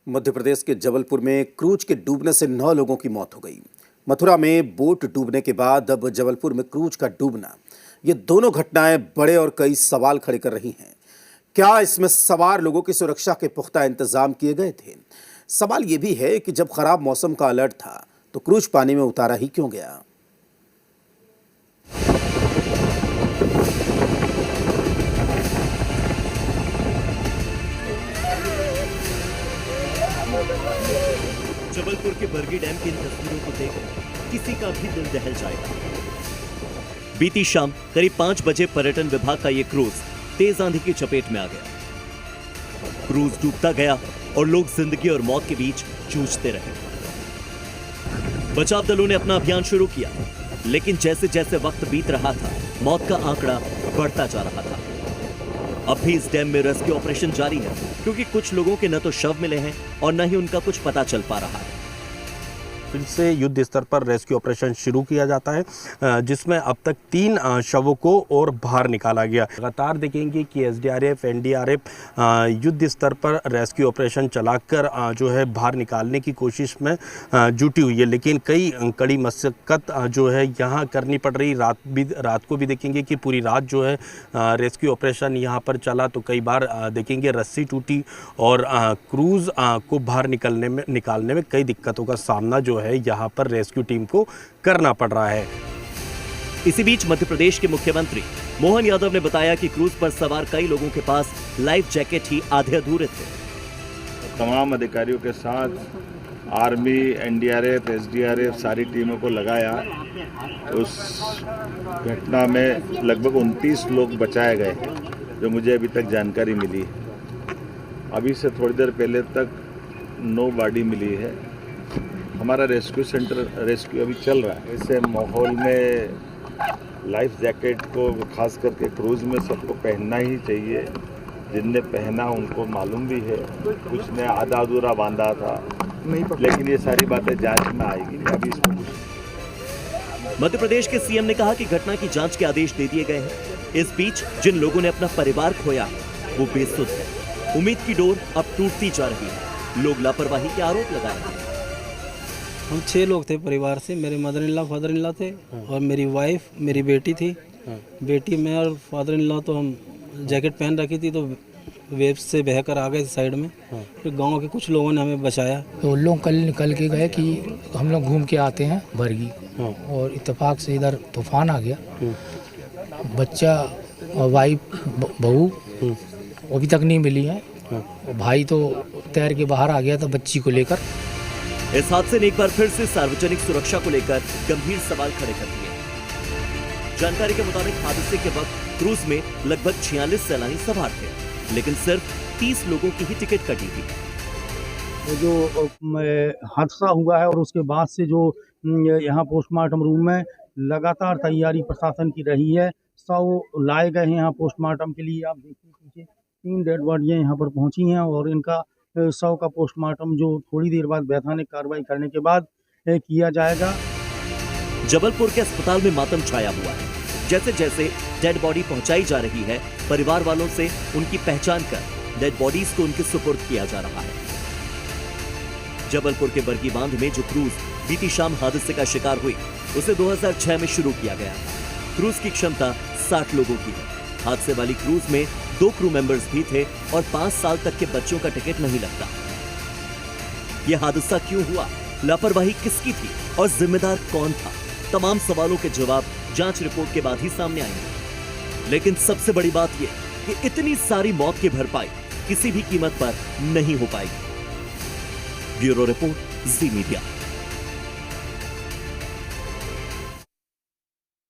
मध्य प्रदेश के जबलपुर में क्रूज के डूबने से 9 लोगों की मौत हो गई। मथुरा में बोट डूबने के बाद अब जबलपुर में क्रूज का डूबना, ये दोनों घटनाएं बड़े और कई सवाल खड़े कर रही हैं। क्या इसमें सवार लोगों की सुरक्षा के पुख्ता इंतजाम किए गए थे? सवाल ये भी है कि जब खराब मौसम का अलर्ट था तो क्रूज पानी में उतारा ही क्यों गया? जबलपुर के बरगी डैम की इन तस्वीरों को देख किसी का भी दिल दहल जाएगा। बीती शाम करीब 5 बजे पर्यटन विभाग का ये क्रूज तेज आंधी की चपेट में आ गया। क्रूज डूबता गया और लोग जिंदगी और मौत के बीच जूझते रहे। बचाव दलों ने अपना अभियान शुरू किया, लेकिन जैसे जैसे वक्त बीत रहा था, मौत का आंकड़ा बढ़ता जा रहा था। अब भी इस डैम में रेस्क्यू ऑपरेशन जारी है, क्योंकि कुछ लोगों के न तो शव मिले हैं और न ही उनका कुछ पता चल पा रहा है। फिर से युद्ध स्तर पर रेस्क्यू ऑपरेशन शुरू किया जाता है, जिसमें अब तक 3 शवों को और बाहर निकाला गया। लगातार देखेंगे कि एसडीआरएफ, एनडीआरएफ युद्ध स्तर पर रेस्क्यू ऑपरेशन चलाकर जो है बाहर निकालने की कोशिश में जुटी हुई है, लेकिन कई कड़ी मशक्कत जो है यहाँ करनी पड़ रही। रात को भी देखेंगे कि पूरी रात जो है रेस्क्यू ऑपरेशन यहाँ पर चला, तो कई बार देखेंगे रस्सी टूटी और क्रूज को बाहर निकालने में कई दिक्कतों का सामना जो है यहाँ पर रेस्क्यू टीम को करना पड़ रहा है। इसी बीच मध्य प्रदेश के मुख्यमंत्री मोहन यादव ने बताया कि क्रूज पर सवार कई लोगों के पास लाइफ जैकेट ही आधे अधूरे थे। तमाम अधिकारियों के साथ आर्मी, एनडीआरएफ, एसडीआरएफ सारी टीमों को लगाया। उस घटना में लगभग 29 लोग बचाए गए, जो मुझे अभी तक जानकारी मिली है। अभी से थोड़ी देर पहले तक 9 बॉडी मिली है। हमारा रेस्क्यू अभी चल रहा है। ऐसे माहौल में लाइफ जैकेट को खास करके क्रूज में सबको पहनना ही चाहिए। जिनने पहना उनको मालूम भी है, कुछ ने आधा अधूरा बांधा था, लेकिन ये सारी बातें जांच में आएगी। अभी इसमें मध्य प्रदेश के सीएम ने कहा कि घटना की जांच के आदेश दे दिए गए हैं। इस बीच जिन लोगों ने अपना परिवार खोया वो बेसुध है। उम्मीद की डोर अब टूटती जा रही है। लोग लापरवाही के आरोप लगा रहे हैं। हम 6 लोग थे परिवार से। मेरे mother in law, father in law थे और मेरी वाइफ, मेरी बेटी थी। बेटी, मैं और फादर इन लॉ तो हम जैकेट पहन रखी थी, तो वेव से बहकर आ गए साइड में। फिर गांव के कुछ लोगों ने हमें बचाया। तो लोग कल निकल के गए कि हम लोग घूम के आते हैं बरगी, और इत्तेफाक से इधर तूफान आ गया। बच्चा और वाइफ, बहू अभी तक नहीं मिली है। भाई तो तैर के बाहर आ गया था बच्ची को लेकर। इस हादसे ने एक बार फिर से सार्वजनिक सुरक्षा को लेकर गंभीर सवाल खड़े कर दिए। जानकारी के मुताबिक हादसे के वक्त क्रूज में लगभग 46 सैलानी सवार थे, लेकिन सिर्फ 30 लोगों की ही टिकट कटी थी। जो हादसा हुआ है और उसके बाद से जो यहाँ पोस्टमार्टम रूम में लगातार तैयारी प्रशासन की रही है। 100 लाए गए हैं यहाँ पोस्टमार्टम के लिए। आप देखिए पीछे 3 डेड बॉडियाँ यहाँ पर पहुँची हैं, और इनका 100 का पोस्टमार्टम जो थोड़ी देर बाद वैधानिक कार्रवाई करने के बाद किया जाएगा। जबलपुर के अस्पताल में मातम छाया हुआ है। जैसे जैसे डेड बॉडी पहुंचाई जा रही है, परिवार वालों से उनकी पहचान कर डेड बॉडीज को उनके सुपुर्द किया जा रहा है। जबलपुर के बरगी बांध में जो क्रूज बीती शाम हादसे का शिकार हुई, उसे 2006 में शुरू किया गया। क्रूज की क्षमता 60 लोगों की है। हादसे वाली क्रूज में 2 क्रू मेंबर्स भी थे और 5 साल तक के बच्चों का टिकट नहीं लगता। यह हादसा क्यों हुआ, लापरवाही किसकी थी और जिम्मेदार कौन था? तमाम सवालों के जवाब जांच रिपोर्ट के बाद ही सामने आएंगे। लेकिन सबसे बड़ी बात यह कि इतनी सारी मौत की भरपाई किसी भी कीमत पर नहीं हो पाएगी। ब्यूरो रिपोर्ट, जी मीडिया।